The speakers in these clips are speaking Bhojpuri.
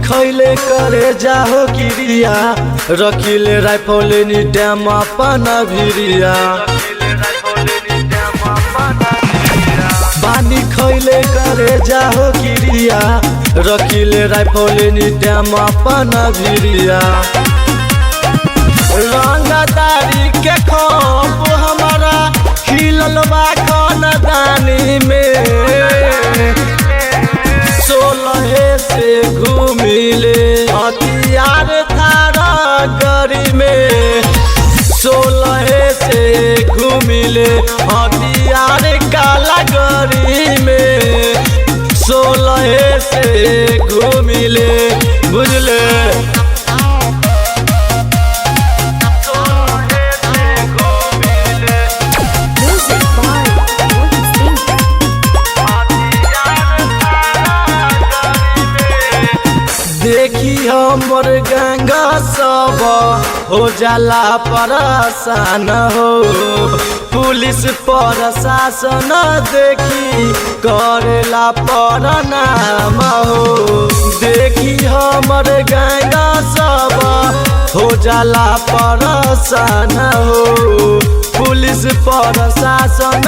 खैले करे जाहो किरिया रखिले राइफल नी डैम अपन भिरिया बानी खैले करे जाहो किरिया रखिले राइफल नी डैम अपन भिरिया रंगदारी के खौफ हमारा खिलल बा खानदानी में 16 से घूमिले हथियार थारा गरी में 16 से घूमिले हथियार काला गरी में 16 से घूमिले बुझले देखी हमर गंगा सब हो जाला परेशान हो पुलिस प्रशासन देखी करेला प्रणाम हो देखी हमर गंगा सब हो जाला परेशान हो पुलिस प्रशासन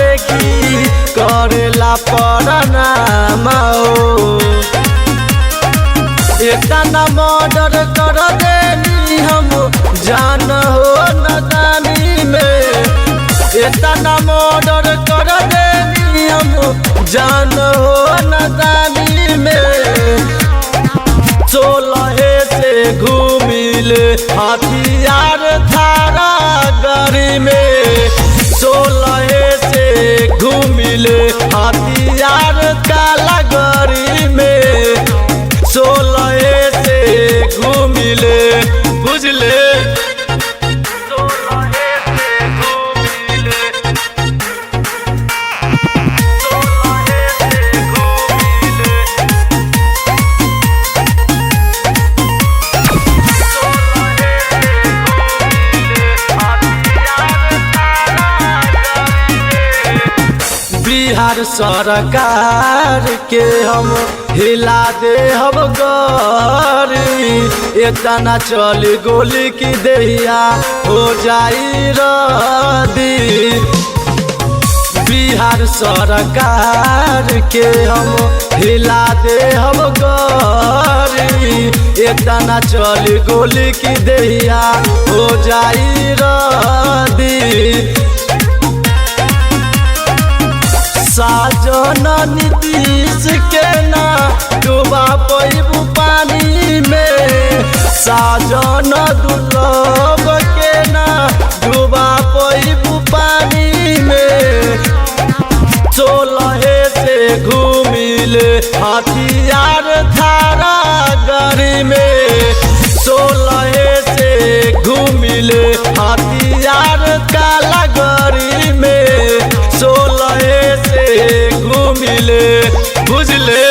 देखी करेला प्रणाम हो इतना मर्डर कर देनी हम जान हो नदानी में इतना मर्डर कर देनी हम जान हो नदानी में 16 से घूमिले हथियार थारा गरी में 16 से घूमिले हथियार काला गरी में 16 से घूमिले बुझले बिहार सरकार के हम हिला दे हम गरी इतना चल गोली की देहिया हो जाई रदी बिहार सरकार के हम हिला दे हम गरी इतना चल गोली की देहिया हो जाई रदी साजन नीतीश के ना डूबा पैबू पानी में साजन दुर्लभ के ना डूबा पैबू पानी में 16 से घूमिले हथियार थारा गरी में 16 से घूमिले हथियार काला गरी में 16 से घूमिले बुझले।